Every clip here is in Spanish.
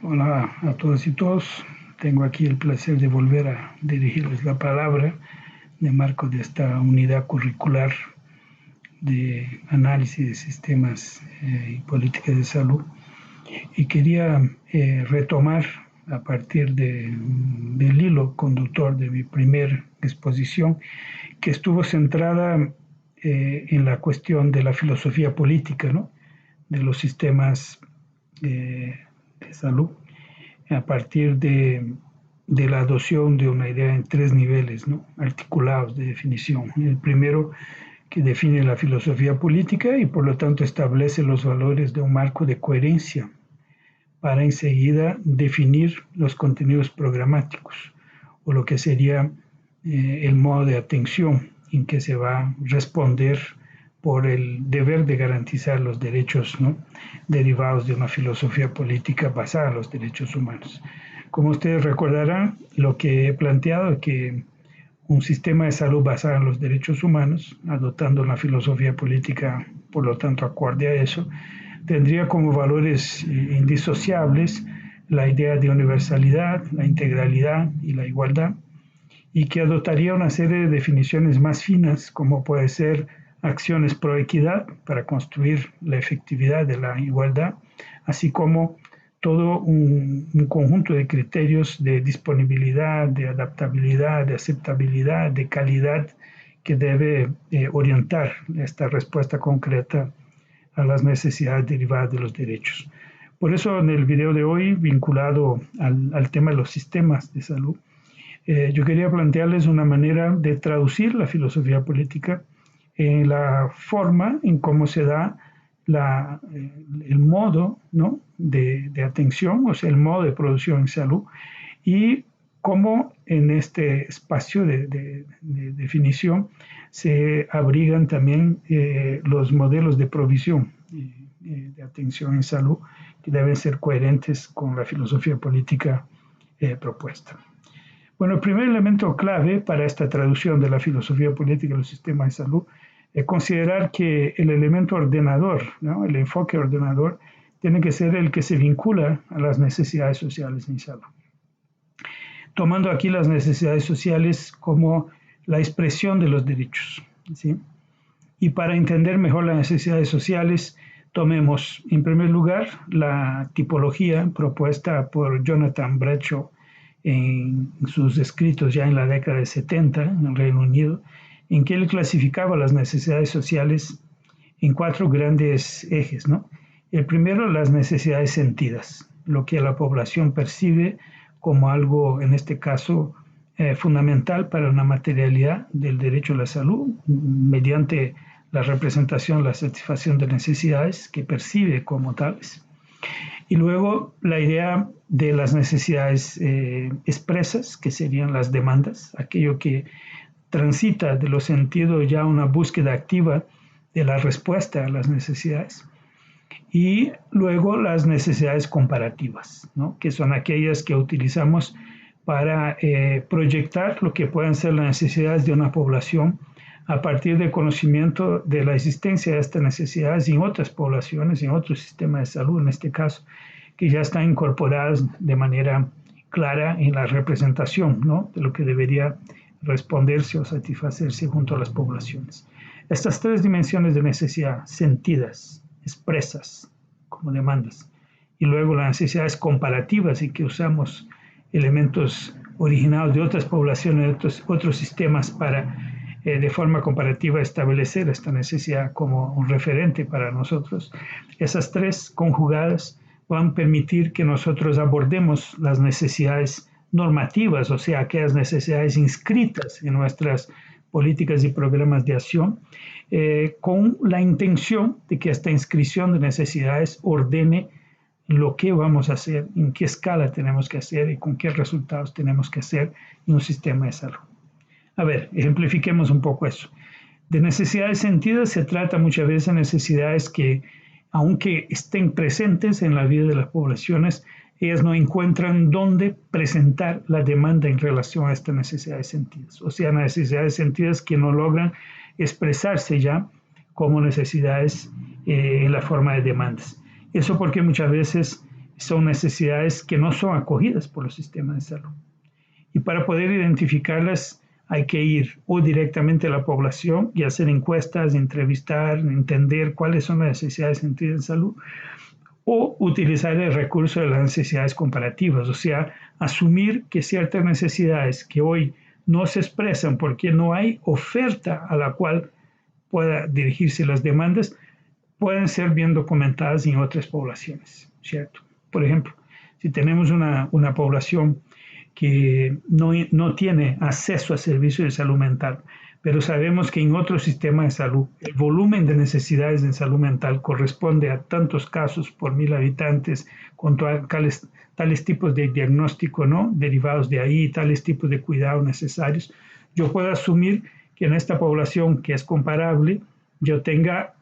Hola a todas y todos. Tengo aquí el placer de volver a dirigirles la palabra de marco de esta unidad curricular de análisis de sistemas y políticas de salud. Y quería retomar a partir del hilo conductor de mi primer exposición, que estuvo centrada en la cuestión de la filosofía política, ¿no? De los sistemas de salud, a partir de la adopción de una idea en tres niveles, ¿no? Articulados de definición. El primero, que define la filosofía política y por lo tanto establece los valores de un marco de coherencia para enseguida definir los contenidos programáticos o lo que sería el modo de atención en que se va a responder por el deber de garantizar los derechos, ¿no?, derivados de una filosofía política basada en los derechos humanos. Como ustedes recordarán, lo que he planteado es que un sistema de salud basado en los derechos humanos, adoptando una filosofía política, por lo tanto, acorde a eso, tendría como valores indisociables la idea de universalidad, la integralidad y la igualdad, y que adoptaría una serie de definiciones más finas, como puede ser acciones pro equidad para construir la efectividad de la igualdad, así como todo un conjunto de criterios de disponibilidad, de adaptabilidad, de aceptabilidad, de calidad que debe orientar esta respuesta concreta a las necesidades derivadas de los derechos. Por eso en el video de hoy, vinculado al tema de los sistemas de salud, yo quería plantearles una manera de traducir la filosofía política en la forma en cómo se da el modo, ¿no?, de atención, o sea, el modo de producción en salud, y cómo en este espacio de definición se abrigan también los modelos de provisión de atención en salud, que deben ser coherentes con la filosofía política propuesta. Bueno, el primer elemento clave para esta traducción de la filosofía política de los sistemas de salud es considerar que el elemento ordenador, ¿no?, el enfoque ordenador, tiene que ser el que se vincula a las necesidades sociales en salud. Tomando aquí las necesidades sociales como la expresión de los derechos, ¿sí? Y para entender mejor las necesidades sociales, tomemos en primer lugar la tipología propuesta por Jonathan Bradshaw en sus escritos ya en la década de 70 en el Reino Unido, en que él clasificaba las necesidades sociales en cuatro grandes ejes, ¿no? El primero, las necesidades sentidas, lo que la población percibe como algo, en este caso, fundamental para una materialidad del derecho a la salud, mediante la representación, la satisfacción de necesidades que percibe como tales. Y luego la idea de las necesidades expresas, que serían las demandas, aquello que transita de los sentidos ya una búsqueda activa de la respuesta a las necesidades. Y luego las necesidades comparativas, ¿no?, que son aquellas que utilizamos para proyectar lo que pueden ser las necesidades de una población a partir del conocimiento de la existencia de estas necesidades en otras poblaciones, en otros sistemas de salud, en este caso, que ya están incorporadas de manera clara en la representación, ¿no?, de lo que debería responderse o satisfacerse junto a las poblaciones. Estas tres dimensiones de necesidad, sentidas, expresas como demandas, y luego las necesidades comparativas, en que usamos elementos originados de otras poblaciones, de otros sistemas para de forma comparativa establecer esta necesidad como un referente para nosotros. Esas tres conjugadas van a permitir que nosotros abordemos las necesidades normativas, o sea, aquellas necesidades inscritas en nuestras políticas y programas de acción, con la intención de que esta inscripción de necesidades ordene lo que vamos a hacer, en qué escala tenemos que hacer y con qué resultados tenemos que hacer en un sistema de salud. A ver, ejemplifiquemos un poco eso. De necesidades sentidas se trata muchas veces de necesidades que, aunque estén presentes en la vida de las poblaciones, ellas no encuentran dónde presentar la demanda en relación a estas necesidades sentidas. O sea, necesidades sentidas que no logran expresarse ya como necesidades en la forma de demandas. Eso porque muchas veces son necesidades que no son acogidas por los sistemas de salud. Y para poder identificarlas hay que ir o directamente a la población y hacer encuestas, entrevistar, entender cuáles son las necesidades sentidas en salud, o utilizar el recurso de las necesidades comparativas, o sea, asumir que ciertas necesidades que hoy no se expresan porque no hay oferta a la cual pueda dirigirse las demandas, pueden ser bien documentadas en otras poblaciones, ¿cierto? Por ejemplo, si tenemos una población que no tiene acceso a servicios de salud mental, pero sabemos que en otros sistemas de salud el volumen de necesidades de salud mental corresponde a tantos casos por 1000 habitantes, con tales tipos de diagnóstico, ¿no?, derivados de ahí, tales tipos de cuidados necesarios, yo puedo asumir que en esta población que es comparable, yo tenga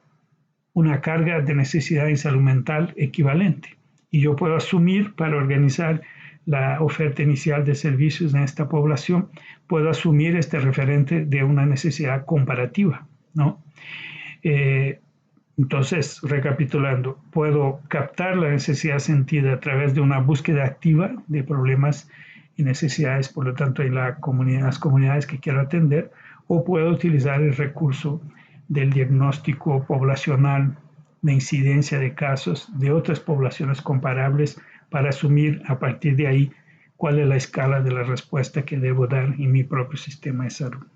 una carga de necesidad en salud mental equivalente. Y yo puedo asumir, para organizar la oferta inicial de servicios en esta población, puedo asumir este referente de una necesidad comparativa, ¿no? Entonces, recapitulando, puedo captar la necesidad sentida a través de una búsqueda activa de problemas y necesidades, por lo tanto, en las comunidades que quiero atender, o puedo utilizar el recurso del diagnóstico poblacional de incidencia de casos de otras poblaciones comparables para asumir a partir de ahí cuál es la escala de la respuesta que debo dar en mi propio sistema de salud.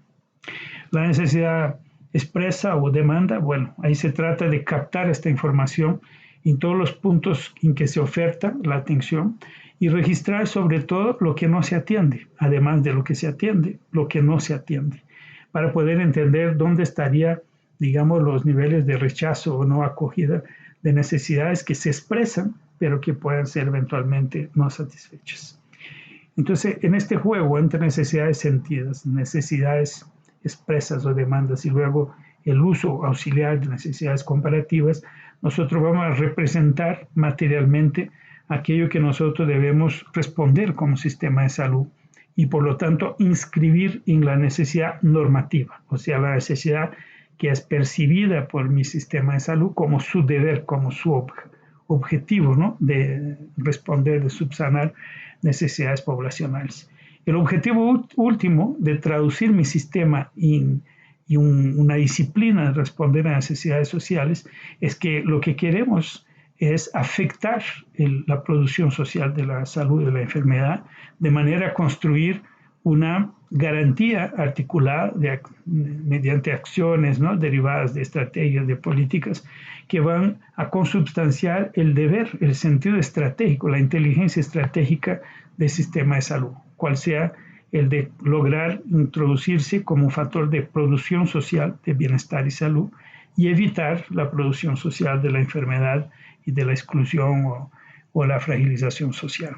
La necesidad expresa o demanda, bueno, ahí se trata de captar esta información en todos los puntos en que se oferta la atención y registrar sobre todo lo que no se atiende, además de lo que se atiende, lo que no se atiende, para poder entender dónde estaría, digamos, los niveles de rechazo o no acogida de necesidades que se expresan, pero que puedan ser eventualmente no satisfechas. Entonces, en este juego entre necesidades sentidas, necesidades expresas o demandas y luego el uso auxiliar de necesidades comparativas, nosotros vamos a representar materialmente aquello que nosotros debemos responder como sistema de salud y por lo tanto inscribir en la necesidad normativa, o sea, la necesidad que es percibida por mi sistema de salud como su deber, como su objetivo, ¿no?, de responder, de subsanar necesidades poblacionales. El objetivo último de traducir mi sistema en una disciplina de responder a necesidades sociales es que lo que queremos es afectar la producción social de la salud y de la enfermedad de manera a construir una garantía articulada mediante acciones, ¿no?, derivadas de estrategias, de políticas que van a consubstanciar el deber, el sentido estratégico, la inteligencia estratégica del sistema de salud, cual sea el de lograr introducirse como un factor de producción social de bienestar y salud y evitar la producción social de la enfermedad y de la exclusión o la fragilización social.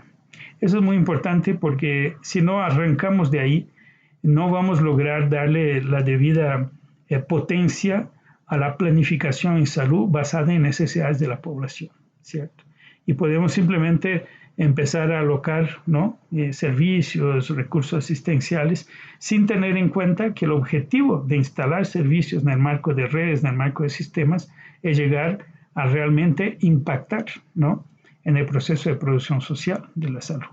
Eso es muy importante porque si no arrancamos de ahí, no vamos a lograr darle la debida potencia a la planificación en salud basada en necesidades de la población, ¿cierto? Y podemos simplemente empezar a alocar, ¿no?, servicios, recursos asistenciales, sin tener en cuenta que el objetivo de instalar servicios en el marco de redes, en el marco de sistemas, es llegar a realmente impactar, ¿no?, en el proceso de producción social de la salud.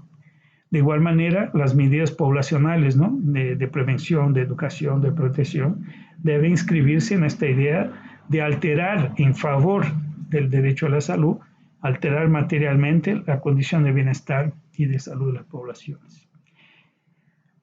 De igual manera, las medidas poblacionales, ¿no?, de prevención, de educación, de protección, deben inscribirse en esta idea de alterar en favor del derecho a la salud, alterar materialmente la condición de bienestar y de salud de las poblaciones.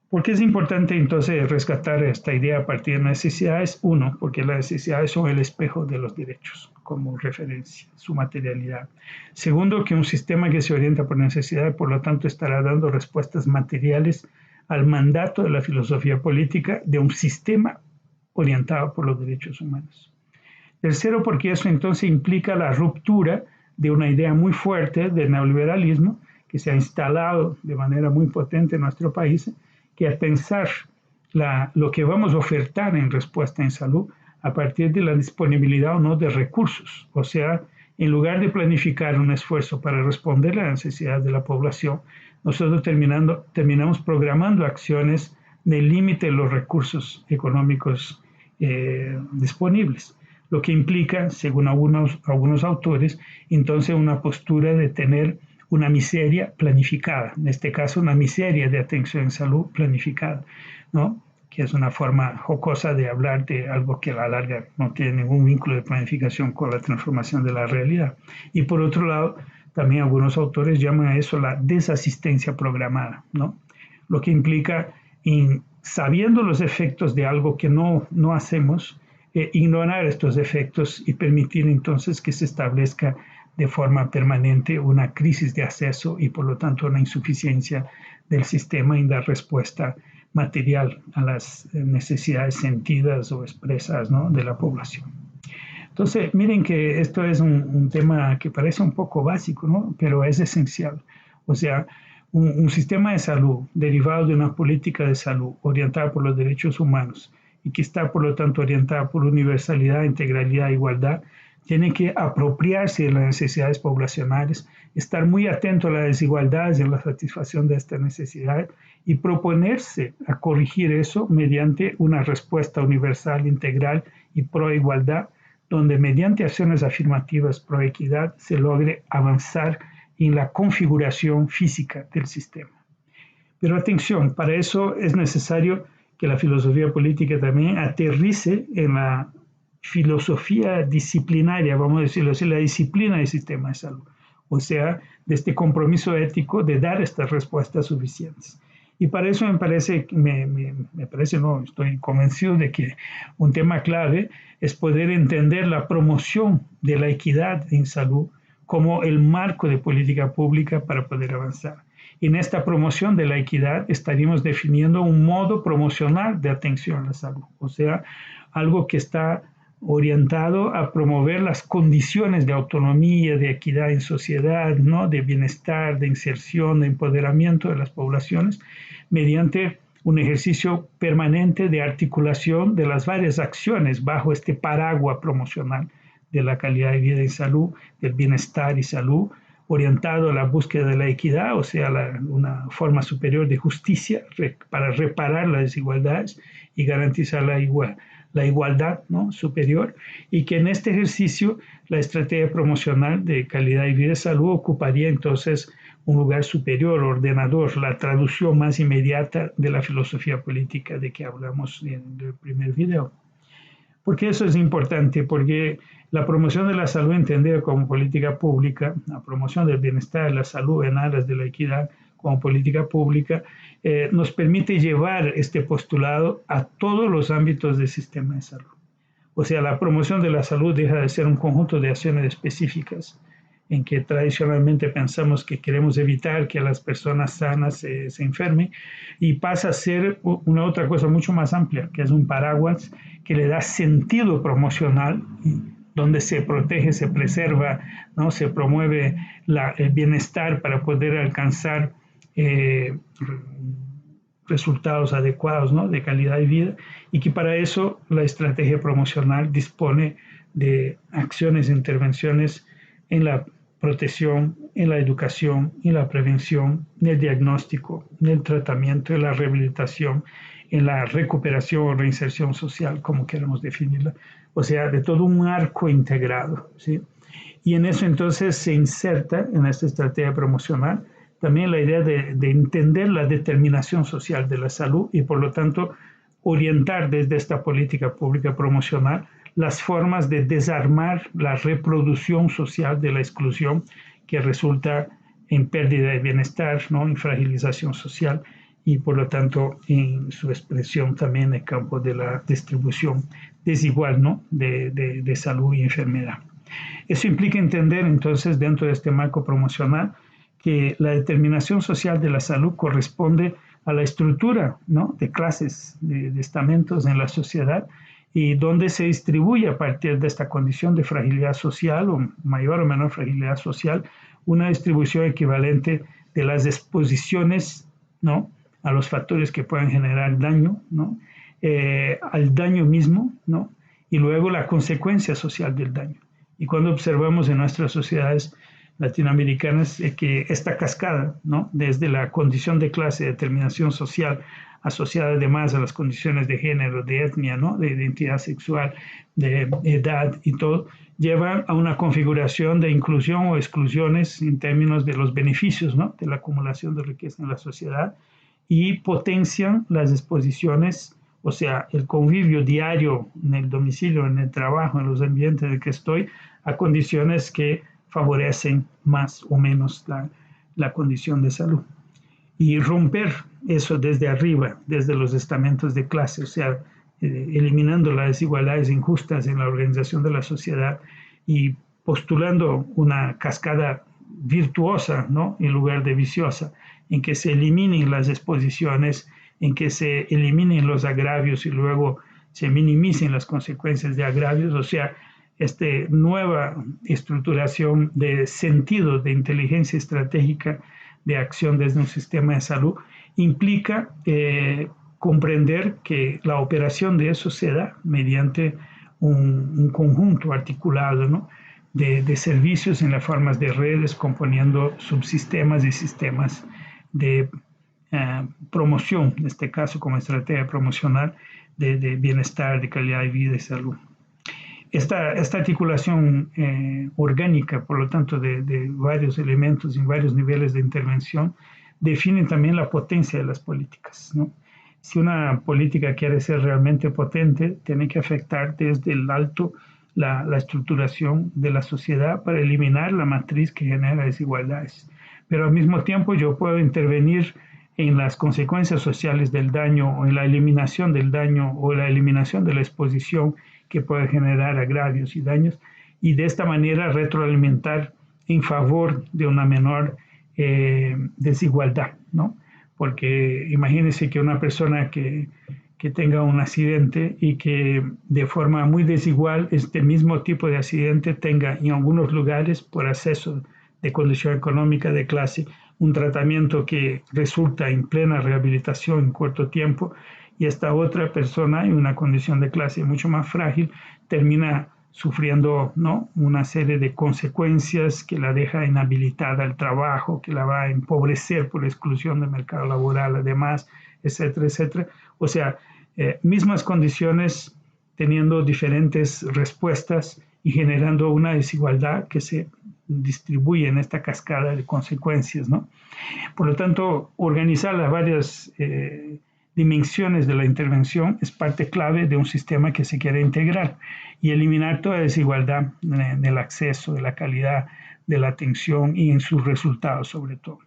¿Por qué es importante entonces rescatar esta idea a partir de necesidades? Uno, porque las necesidades son el espejo de los derechos como referencia, su materialidad. Segundo, que un sistema que se orienta por necesidades, por lo tanto, estará dando respuestas materiales al mandato de la filosofía política de un sistema orientado por los derechos humanos. Tercero, porque eso entonces implica la ruptura de una idea muy fuerte del neoliberalismo que se ha instalado de manera muy potente en nuestro país, que es pensar lo que vamos a ofertar en respuesta en salud a partir de la disponibilidad o no de recursos. O sea, en lugar de planificar un esfuerzo para responder a las necesidades de la población, nosotros terminamos programando acciones del límite de los recursos económicos disponibles, lo que implica, según algunos autores, entonces una postura de tener una miseria planificada, en este caso una miseria de atención en salud planificada, ¿no? Que es una forma jocosa de hablar de algo que a la larga no tiene ningún vínculo de planificación con la transformación de la realidad. Y por otro lado, también algunos autores llaman a eso la desasistencia programada, ¿no? Lo que implica, sabiendo los efectos de algo que no hacemos, ignorar estos efectos y permitir entonces que se establezca de forma permanente una crisis de acceso y por lo tanto una insuficiencia del sistema en dar respuesta material a las necesidades sentidas o expresas, ¿no?, de la población. Entonces, miren que esto es un tema que parece un poco básico, ¿no?, pero es esencial. O sea, un sistema de salud derivado de una política de salud orientada por los derechos humanos y que está, por lo tanto, orientada por universalidad, integralidad e igualdad, tiene que apropiarse de las necesidades poblacionales, estar muy atento a las desigualdades y a la satisfacción de estas necesidades y proponerse a corregir eso mediante una respuesta universal, integral y pro igualdad, donde mediante acciones afirmativas pro equidad se logre avanzar en la configuración física del sistema. Pero atención, para eso es necesario que la filosofía política también aterrice en la filosofía disciplinaria, vamos a decirlo así, la disciplina del sistema de salud, o sea, de este compromiso ético de dar estas respuestas suficientes. Y para eso estoy convencido de que un tema clave es poder entender la promoción de la equidad en salud como el marco de política pública para poder avanzar. Y en esta promoción de la equidad estaríamos definiendo un modo promocional de atención a la salud, o sea, algo que está orientado a promover las condiciones de autonomía, de equidad en sociedad, ¿no?, de bienestar, de inserción, de empoderamiento de las poblaciones, mediante un ejercicio permanente de articulación de las varias acciones bajo este paraguas promocional de la calidad de vida y salud, del bienestar y salud, orientado a la búsqueda de la equidad, o sea, una forma superior de justicia para reparar las desigualdades y garantizar la igualdad, ¿no?, superior, y que en este ejercicio la estrategia promocional de calidad de vida y salud ocuparía entonces un lugar superior, ordenador, la traducción más inmediata de la filosofía política de que hablamos en el primer video. ¿Por qué eso es importante? Porque la promoción de la salud entendida como política pública, la promoción del bienestar de la salud en aras de la equidad como política pública, nos permite llevar este postulado a todos los ámbitos del sistema de salud. O sea, la promoción de la salud deja de ser un conjunto de acciones específicas en que tradicionalmente pensamos que queremos evitar que las personas sanas se enfermen, y pasa a ser una otra cosa mucho más amplia, que es un paraguas que le da sentido promocional, donde se protege, se preserva, ¿no?, se promueve el bienestar para poder alcanzar resultados adecuados, ¿no?, de calidad de vida, y que para eso la estrategia promocional dispone de acciones e intervenciones en la protección, en la educación, en la prevención, en el diagnóstico, en el tratamiento, en la rehabilitación, en la recuperación o reinserción social, como queramos definirla, o sea, de todo un arco integrado, ¿sí? Y en eso entonces se inserta en esta estrategia promocional también la idea de entender la determinación social de la salud y por lo tanto orientar desde esta política pública promocional las formas de desarmar la reproducción social de la exclusión que resulta en pérdida de bienestar, ¿no?, en fragilización social y por lo tanto en su expresión también en el campo de la distribución desigual, ¿no?, de salud y enfermedad. Eso implica entender entonces dentro de este marco promocional que la determinación social de la salud corresponde a la estructura, ¿no?, de clases, de estamentos en la sociedad, y donde se distribuye a partir de esta condición de fragilidad social o mayor o menor fragilidad social, una distribución equivalente de las exposiciones, ¿no?, a los factores que puedan generar daño, ¿no?, al daño mismo, ¿no?, y luego la consecuencia social del daño. Y cuando observamos en nuestras sociedades latinoamericanas que esta cascada, ¿no?, desde la condición de clase, determinación social, asociada además a las condiciones de género, de etnia, ¿no? De identidad sexual, de edad y todo, llevan a una configuración de inclusión o exclusiones en términos de los beneficios, ¿no? De la acumulación de riqueza en la sociedad y potencian las exposiciones, o sea, el convivio diario en el domicilio, en el trabajo, en los ambientes en el que estoy, a condiciones que favorecen más o menos la condición de salud. Y romper eso desde arriba, desde los estamentos de clase, o sea, eliminando las desigualdades injustas en la organización de la sociedad y postulando una cascada virtuosa, ¿no? En lugar de viciosa, en que se eliminen las exposiciones, en que se eliminen los agravios y luego se minimicen las consecuencias de agravios, o sea, esta nueva estructuración de sentido de inteligencia estratégica de acción desde un sistema de salud implica comprender que la operación de eso se da mediante un conjunto articulado, ¿no? de servicios en las formas de redes, componiendo subsistemas y sistemas de promoción, en este caso como estrategia promocional de bienestar, de calidad de vida y salud. Esta articulación orgánica, por lo tanto, de varios elementos y varios niveles de intervención, define también la potencia de las políticas, ¿no? Si una política quiere ser realmente potente, tiene que afectar desde el alto la estructuración de la sociedad para eliminar la matriz que genera desigualdades. Pero al mismo tiempo yo puedo intervenir en las consecuencias sociales del daño o en la eliminación del daño o la eliminación de la exposición que puede generar agravios y daños, y de esta manera retroalimentar en favor de una menor desigualdad, ¿no? Porque imagínense que una persona que tenga un accidente y que de forma muy desigual este mismo tipo de accidente tenga en algunos lugares, por acceso de condición económica de clase, un tratamiento que resulta en plena rehabilitación en corto tiempo, y esta otra persona en una condición de clase mucho más frágil termina sufriendo, ¿no? Una serie de consecuencias que la deja inhabilitada al trabajo, que la va a empobrecer por exclusión del mercado laboral, además, etcétera, etcétera. O sea, mismas condiciones teniendo diferentes respuestas y generando una desigualdad que se distribuye en esta cascada de consecuencias, ¿no? Por lo tanto, organizar las varias dimensiones de la intervención es parte clave de un sistema que se quiere integrar y eliminar toda desigualdad en el acceso, de la calidad de la atención y en sus resultados sobre todo.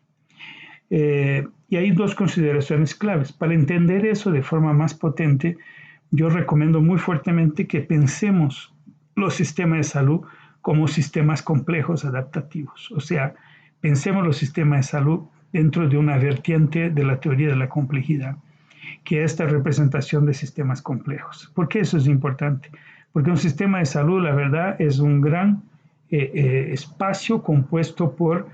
Y hay dos consideraciones claves. Para entender eso de forma más potente, yo recomiendo muy fuertemente que pensemos los sistemas de salud como sistemas complejos adaptativos. O sea, pensemos los sistemas de salud dentro de una vertiente de la teoría de la complejidad, que es esta representación de sistemas complejos. ¿Por qué eso es importante? Porque un sistema de salud, la verdad, es un gran espacio compuesto por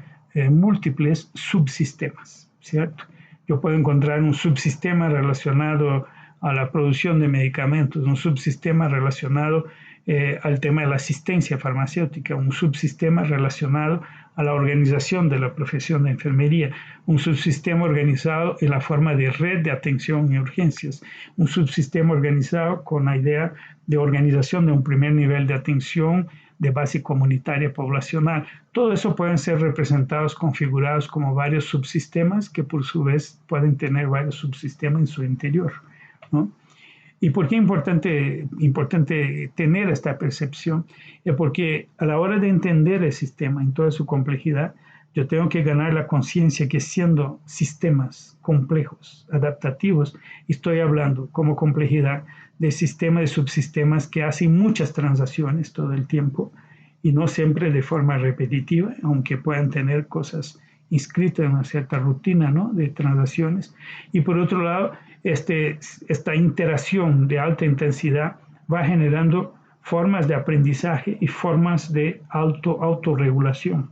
múltiples subsistemas, ¿cierto? Yo puedo encontrar un subsistema relacionado a la producción de medicamentos, un subsistema relacionado al tema de la asistencia farmacéutica, un subsistema relacionado a la organización de la profesión de enfermería, un subsistema organizado en la forma de red de atención y urgencias, un subsistema organizado con la idea de organización de un primer nivel de atención de base comunitaria poblacional. Todo eso pueden ser representados, configurados como varios subsistemas que por su vez pueden tener varios subsistemas en su interior, ¿no? ¿Y por qué es importante tener esta percepción? Porque a la hora de entender el sistema en toda su complejidad, yo tengo que ganar la conciencia que siendo sistemas complejos, adaptativos, estoy hablando como complejidad de sistemas, de subsistemas que hacen muchas transacciones todo el tiempo y no siempre de forma repetitiva, aunque puedan tener cosas inscritas en una cierta rutina, ¿no? De transacciones. Y por otro lado, esta interacción de alta intensidad va generando formas de aprendizaje y formas de autorregulación.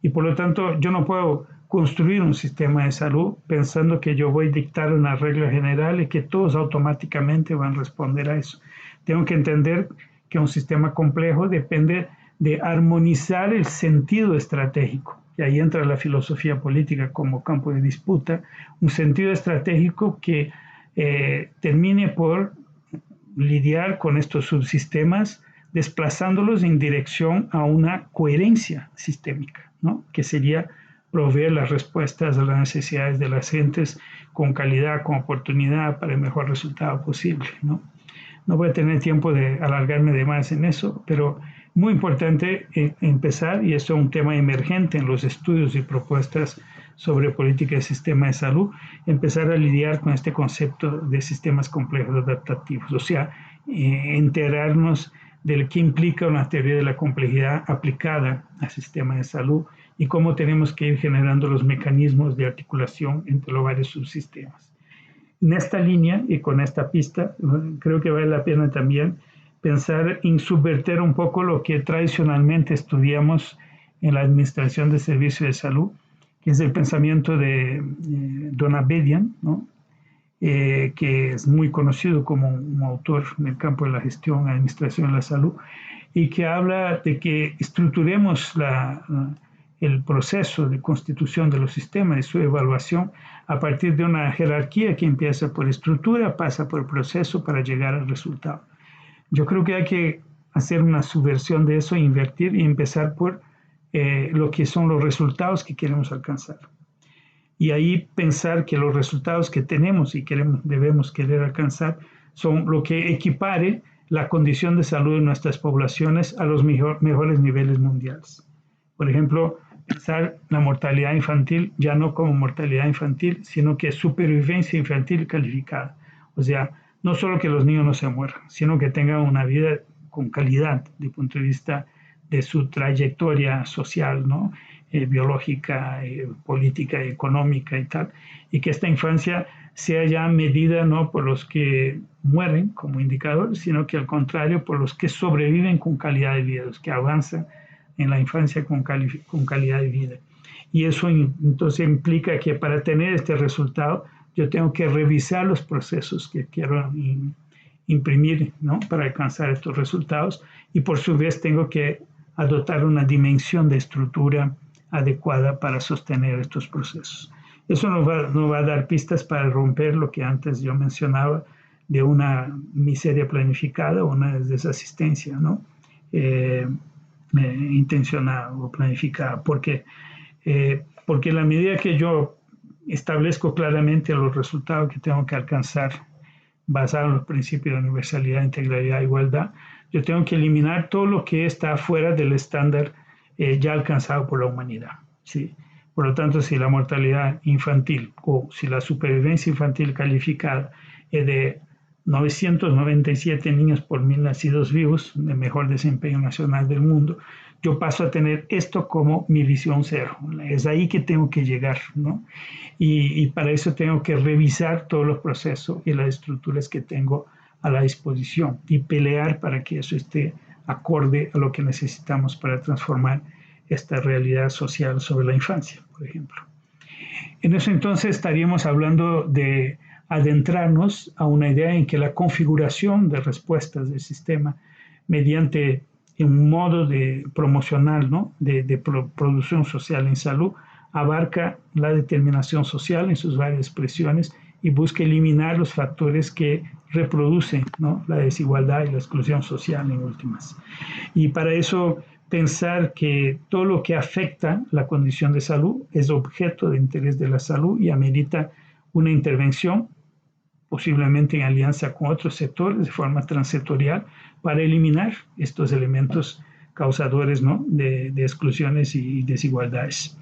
Y por lo tanto, yo no puedo construir un sistema de salud pensando que yo voy a dictar una regla general y que todos automáticamente van a responder a eso. Tengo que entender que un sistema complejo depende de armonizar el sentido estratégico. Y ahí entra la filosofía política como campo de disputa, un sentido estratégico que termine por lidiar con estos subsistemas, desplazándolos en dirección a una coherencia sistémica, ¿no? Que sería proveer las respuestas a las necesidades de las gentes con calidad, con oportunidad para el mejor resultado posible, ¿no? No voy a tener tiempo de alargarme de más en eso, pero muy importante empezar, y esto es un tema emergente en los estudios y propuestas sobre política de sistema de salud, empezar a lidiar con este concepto de sistemas complejos adaptativos, o sea, enterarnos de lo que implica una teoría de la complejidad aplicada al sistema de salud y cómo tenemos que ir generando los mecanismos de articulación entre los varios subsistemas. En esta línea y con esta pista, creo que vale la pena también pensar en subvertir un poco lo que tradicionalmente estudiamos en la administración de servicios de salud, que es el pensamiento de Don Abedian, ¿no? Que es muy conocido como un autor en el campo de la gestión, administración de la salud, y que habla de que estructuremos el proceso de constitución de los sistemas y su evaluación a partir de una jerarquía que empieza por estructura, pasa por proceso para llegar al resultado. Yo creo que hay que hacer una subversión de eso, invertir y empezar por lo que son los resultados que queremos alcanzar. Y ahí pensar que los resultados que tenemos y debemos querer alcanzar son lo que equipare la condición de salud de nuestras poblaciones a los mejores niveles mundiales. Por ejemplo, pensar la mortalidad infantil ya no como mortalidad infantil, sino que supervivencia infantil calificada. O sea, no solo que los niños no se mueran, sino que tengan una vida con calidad desde el punto de vista de su trayectoria social, ¿no? Biológica, política, económica y tal, y que esta infancia sea ya medida no por los que mueren como indicador, sino que al contrario por los que sobreviven con calidad de vida, los que avanzan en la infancia con calidad de vida. Y eso entonces implica que para tener este resultado yo tengo que revisar los procesos que quiero imprimir, ¿no? Para alcanzar estos resultados, y por su vez tengo que adoptar una dimensión de estructura adecuada para sostener estos procesos. Eso nos va a dar pistas para romper lo que antes yo mencionaba de una miseria planificada o una desasistencia, ¿no? Intencionada o planificada, porque en la medida que yo establezco claramente los resultados que tengo que alcanzar basados en los principios de universalidad, integralidad e igualdad, yo tengo que eliminar todo lo que está fuera del estándar ya alcanzado por la humanidad, ¿sí? Por lo tanto, si la mortalidad infantil o si la supervivencia infantil calificada es de 997 niños por 1000 nacidos vivos, de mejor desempeño nacional del mundo, yo paso a tener esto como mi visión cero. Es ahí que tengo que llegar, ¿no? Y para eso tengo que revisar todos los procesos y las estructuras que tengo a la disposición y pelear para que eso esté acorde a lo que necesitamos para transformar esta realidad social sobre la infancia, por ejemplo. En eso entonces estaríamos hablando de adentrarnos a una idea en que la configuración de respuestas del sistema mediante un modo de promocional, ¿no? de producción social en salud, abarca la determinación social en sus varias expresiones y busca eliminar los factores que reproducen, ¿no? La desigualdad y la exclusión social en últimas. Y para eso pensar que todo lo que afecta la condición de salud es objeto de interés de la salud y amerita una intervención, posiblemente en alianza con otros sectores de forma transsectorial, para eliminar estos elementos causadores, ¿no? de exclusiones y desigualdades.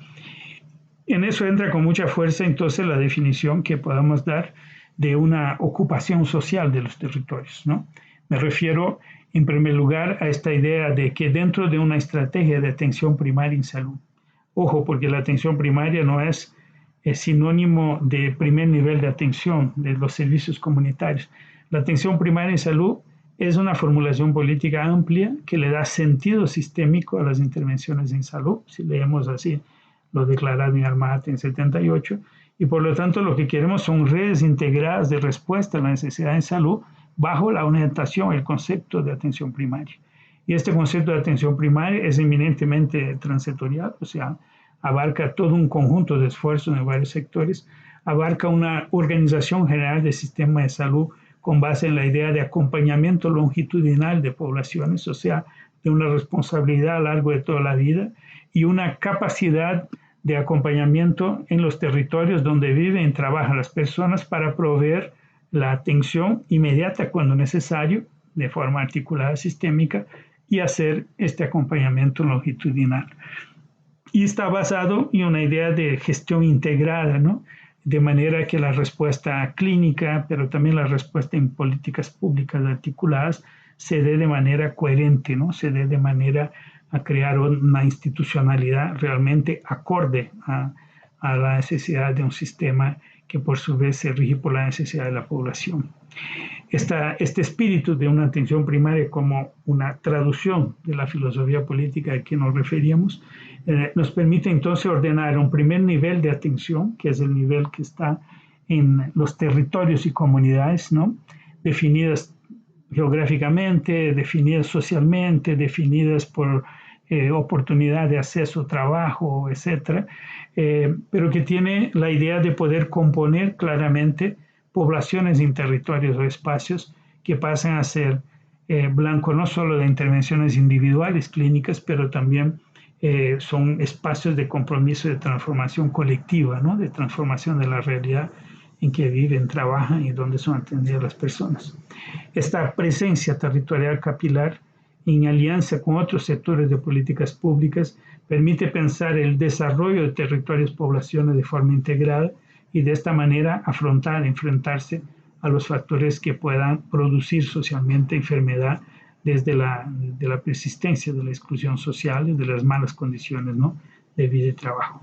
En eso entra con mucha fuerza entonces la definición que podamos dar de una ocupación social de los territorios, ¿no? Me refiero en primer lugar a esta idea de que dentro de una estrategia de atención primaria en salud, ojo, porque la atención primaria no es sinónimo de primer nivel de atención de los servicios comunitarios. La atención primaria en salud es una formulación política amplia que le da sentido sistémico a las intervenciones en salud, si leemos así lo declarado en Armat en 78, y por lo tanto lo que queremos son redes integradas de respuesta a la necesidad en salud bajo la orientación, el concepto de atención primaria. Y este concepto de atención primaria es eminentemente transsectorial, o sea, abarca todo un conjunto de esfuerzos en varios sectores, abarca una organización general del sistema de salud con base en la idea de acompañamiento longitudinal de poblaciones, o sea, de una responsabilidad a lo largo de toda la vida y una capacidad de acompañamiento en los territorios donde viven y trabajan las personas para proveer la atención inmediata cuando necesario, de forma articulada sistémica, y hacer este acompañamiento longitudinal. Y está basado en una idea de gestión integrada, ¿no? De manera que la respuesta clínica, pero también la respuesta en políticas públicas articuladas, se dé de manera coherente, ¿no? Se dé de manera a crear una institucionalidad realmente acorde a la necesidad de un sistema que por su vez se rige por la necesidad de la población. Este espíritu de una atención primaria como una traducción de la filosofía política a que nos referíamos, nos permite entonces ordenar un primer nivel de atención, que es el nivel que está en los territorios y comunidades, ¿no? Definidas geográficamente, definidas socialmente, definidas por oportunidad de acceso, trabajo, etcétera, pero que tiene la idea de poder componer claramente poblaciones en territorios o espacios que pasan a ser blanco no solo de intervenciones individuales, clínicas, pero también son espacios de compromiso de transformación colectiva, ¿no? De transformación de la realidad en que viven, trabajan y donde son atendidas las personas. Esta presencia territorial capilar en alianza con otros sectores de políticas públicas permite pensar el desarrollo de territorios, poblaciones de forma integrada y de esta manera enfrentarse a los factores que puedan producir socialmente enfermedad desde de la persistencia de la exclusión social y de las malas condiciones, ¿no? De vida y trabajo.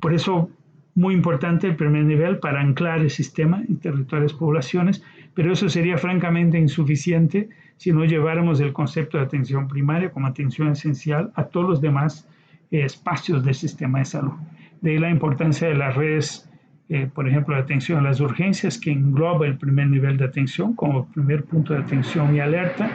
Por eso, muy importante el primer nivel para anclar el sistema en territorios, poblaciones, pero eso sería francamente insuficiente si no lleváramos el concepto de atención primaria como atención esencial a todos los demás espacios del sistema de salud. De ahí la importancia de las redes, por ejemplo, de atención a las urgencias, que engloba el primer nivel de atención como primer punto de atención y alerta,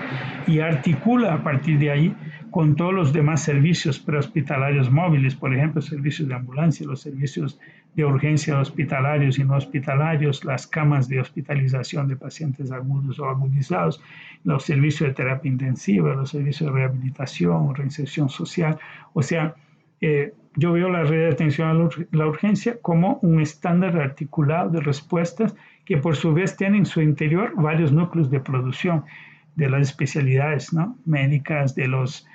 y articula a partir de ahí con todos los demás servicios prehospitalarios móviles, por ejemplo, servicios de ambulancia, los servicios de urgencia hospitalarios y no hospitalarios, las camas de hospitalización de pacientes agudos o agudizados, los servicios de terapia intensiva, los servicios de rehabilitación, reinserción social. O sea, yo veo la red de atención a la urgencia como un estándar articulado de respuestas que por su vez tienen en su interior varios núcleos de producción de las especialidades, ¿no? Médicas, de los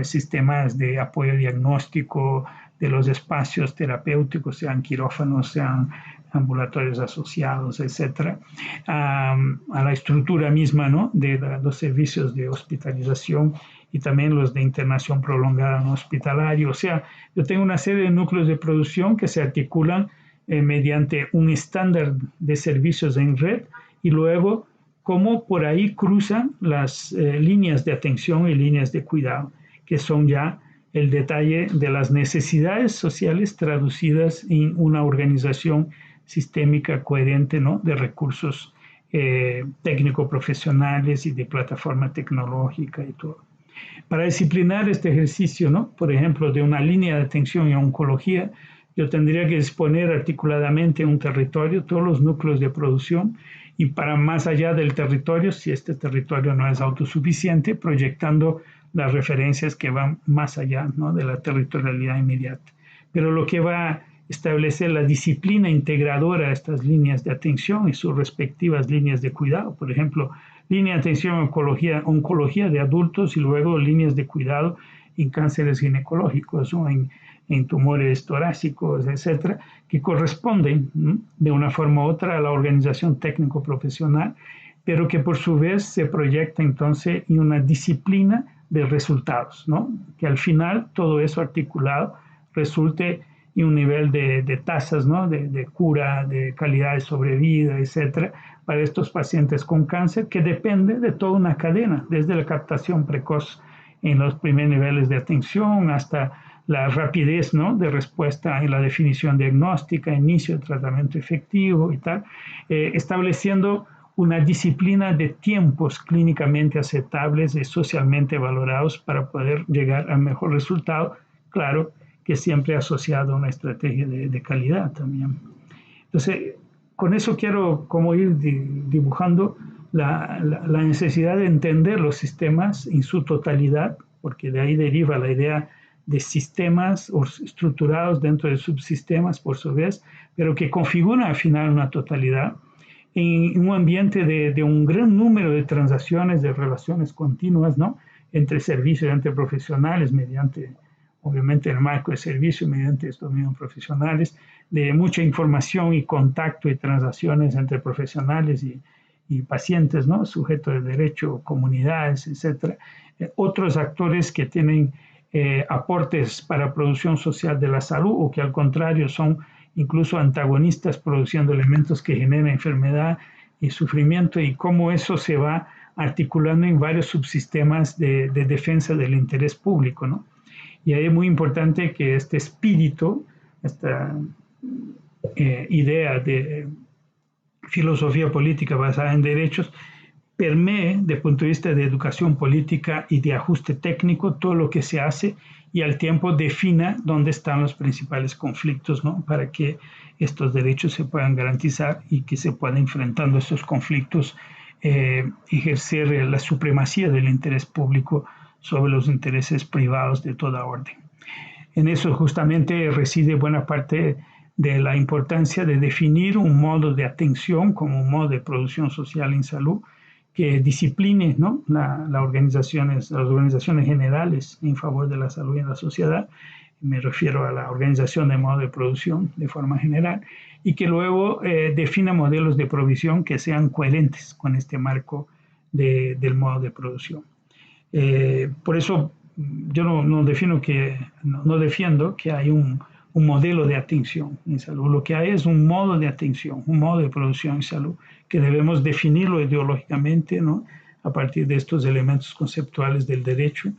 sistemas de apoyo diagnóstico, de los espacios terapéuticos, sean quirófanos, sean ambulatorios asociados, etcétera, a la estructura misma, ¿no? De los servicios de hospitalización y también los de internación prolongada no hospitalaria. O sea, yo tengo una serie de núcleos de producción que se articulan mediante un estándar de servicios en red y luego cómo por ahí cruzan las líneas de atención y líneas de cuidado, que son ya el detalle de las necesidades sociales traducidas en una organización sistémica coherente, ¿no? De recursos técnico-profesionales y de plataforma tecnológica y todo. Para disciplinar este ejercicio, ¿no? Por ejemplo, de una línea de atención en oncología, yo tendría que disponer articuladamente un territorio, todos los núcleos de producción, y para más allá del territorio, si este territorio no es autosuficiente, proyectando las referencias que van más allá, ¿no? De la territorialidad inmediata. Pero lo que va a establecer la disciplina integradora de estas líneas de atención y sus respectivas líneas de cuidado, por ejemplo, línea de atención en oncología de adultos y luego líneas de cuidado en cánceres ginecológicos o en tumores torácicos, etcétera, que corresponden, ¿no? De una forma u otra a la organización técnico-profesional, pero que por su vez se proyecta entonces en una disciplina de resultados, ¿no? Que al final todo eso articulado resulte en un nivel de tasas, ¿no? De cura, de calidad de sobrevida, etcétera, para estos pacientes con cáncer, que depende de toda una cadena, desde la captación precoz en los primeros niveles de atención hasta la rapidez, ¿no? De respuesta en la definición diagnóstica, inicio de tratamiento efectivo y tal, estableciendo una disciplina de tiempos clínicamente aceptables y socialmente valorados para poder llegar al mejor resultado, claro, que siempre asociado a una estrategia de calidad también. Entonces, con eso quiero como ir dibujando la necesidad de entender los sistemas en su totalidad, porque de ahí deriva la idea de sistemas estructurados dentro de subsistemas, por su vez, pero que configuran al final una totalidad en un ambiente de un gran número de transacciones, de relaciones continuas, ¿no? Entre servicios, entre profesionales, mediante, obviamente, el marco de servicio, mediante estos mismos profesionales, de mucha información y contacto y transacciones entre profesionales y pacientes, ¿no? Sujetos de derecho, comunidades, etcétera. Otros actores que tienen aportes para producción social de la salud o que al contrario son incluso antagonistas produciendo elementos que generan enfermedad y sufrimiento, y cómo eso se va articulando en varios subsistemas de defensa del interés público, ¿no? Y ahí es muy importante que este espíritu, esta idea de filosofía política basada en derechos, permee, desde el punto de vista de educación política y de ajuste técnico, todo lo que se hace y al tiempo defina dónde están los principales conflictos, ¿no? Para que estos derechos se puedan garantizar y que se puedan, enfrentando estos conflictos, ejercer la supremacía del interés público sobre los intereses privados de toda orden. En eso justamente reside buena parte de la importancia de definir un modo de atención como un modo de producción social en salud que discipline, ¿no? las organizaciones generales en favor de la salud en la sociedad. Me refiero a la organización de modo de producción de forma general, y que luego defina modelos de provisión que sean coherentes con este marco del modo de producción. Por eso yo no defiendo que hay un modelo de atención en salud. Lo que hay es un modo de atención, un modo de producción en salud, que debemos definirlo ideológicamente, ¿no? A partir de estos elementos conceptuales del derecho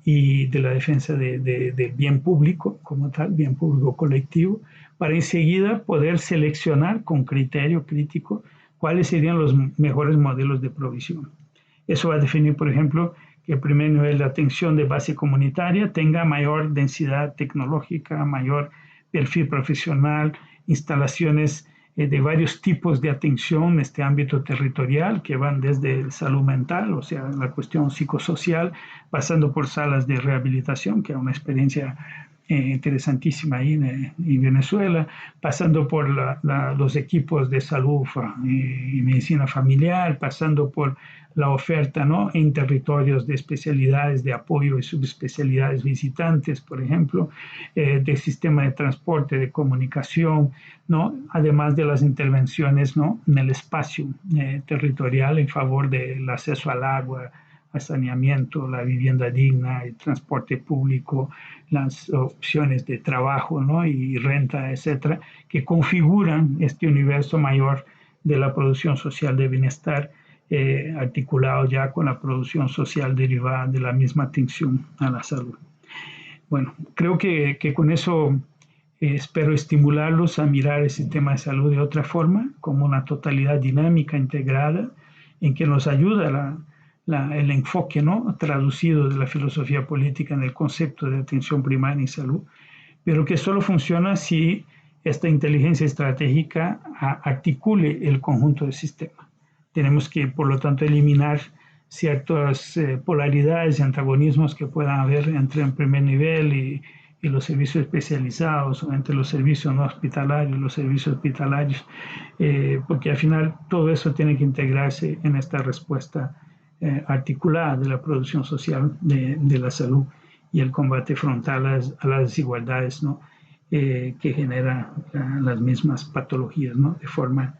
y de la defensa del bien público como tal, bien público colectivo, para enseguida poder seleccionar con criterio crítico cuáles serían los mejores modelos de provisión. Eso va a definir, por ejemplo, que el primer nivel de atención de base comunitaria tenga mayor densidad tecnológica, mayor perfil profesional, instalaciones de varios tipos de atención en este ámbito territorial que van desde salud mental, o sea, la cuestión psicosocial, pasando por salas de rehabilitación, que es una experiencia interesantísima ahí en Venezuela, pasando por los equipos de salud y medicina familiar, pasando por la oferta, ¿no? En territorios de especialidades de apoyo y subespecialidades visitantes, por ejemplo, de sistema de transporte, de comunicación, ¿no? Además de las intervenciones, ¿no? En el espacio territorial en favor del acceso al agua, al saneamiento, la vivienda digna, el transporte público, las opciones de trabajo, ¿no? Y renta, etcétera, que configuran este universo mayor de la producción social de bienestar, articulado ya con la producción social derivada de la misma atención a la salud. Bueno, creo que con eso espero estimularlos a mirar el sistema de salud de otra forma, como una totalidad dinámica, integrada, en que nos ayuda el enfoque, ¿no? Traducido de la filosofía política en el concepto de atención primaria y salud, pero que solo funciona si esta inteligencia estratégica articule el conjunto del sistema. Tenemos que, por lo tanto, eliminar ciertas polaridades y antagonismos que puedan haber entre el primer nivel y los servicios especializados, o entre los servicios no hospitalarios y los servicios hospitalarios, porque al final todo eso tiene que integrarse en esta respuesta articulada de la producción social de la salud y el combate frontal a las desigualdades, ¿no? Que generan las mismas patologías, ¿no? De forma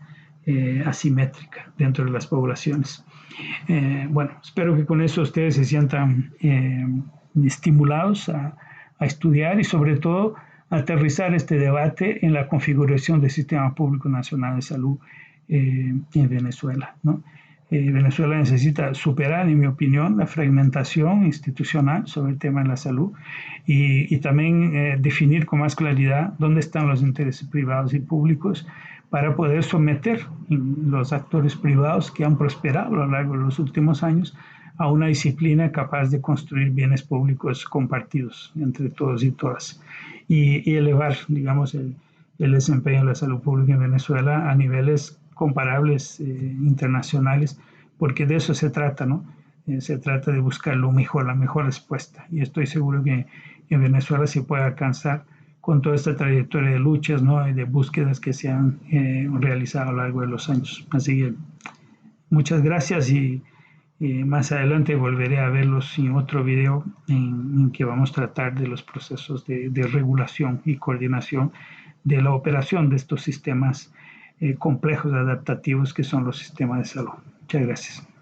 asimétrica dentro de las poblaciones. Bueno, espero que con eso ustedes se sientan estimulados a estudiar y sobre todo a aterrizar este debate en la configuración del Sistema Público Nacional de Salud en Venezuela, ¿no? Venezuela necesita superar, en mi opinión, la fragmentación institucional sobre el tema de la salud y también definir con más claridad dónde están los intereses privados y públicos para poder someter los actores privados que han prosperado a lo largo de los últimos años a una disciplina capaz de construir bienes públicos compartidos entre todos y todas y elevar, digamos, el desempeño de la salud pública en Venezuela a niveles comparables internacionales, porque de eso se trata, ¿no? Se trata de buscar lo mejor, la mejor respuesta. Y estoy seguro que en Venezuela se puede alcanzar con toda esta trayectoria de luchas, ¿no? Y de búsquedas que se han realizado a lo largo de los años. Así que muchas gracias y más adelante volveré a verlos en otro video en que vamos a tratar de los procesos de regulación y coordinación de la operación de estos sistemas complejos adaptativos que son los sistemas de salud. Muchas gracias.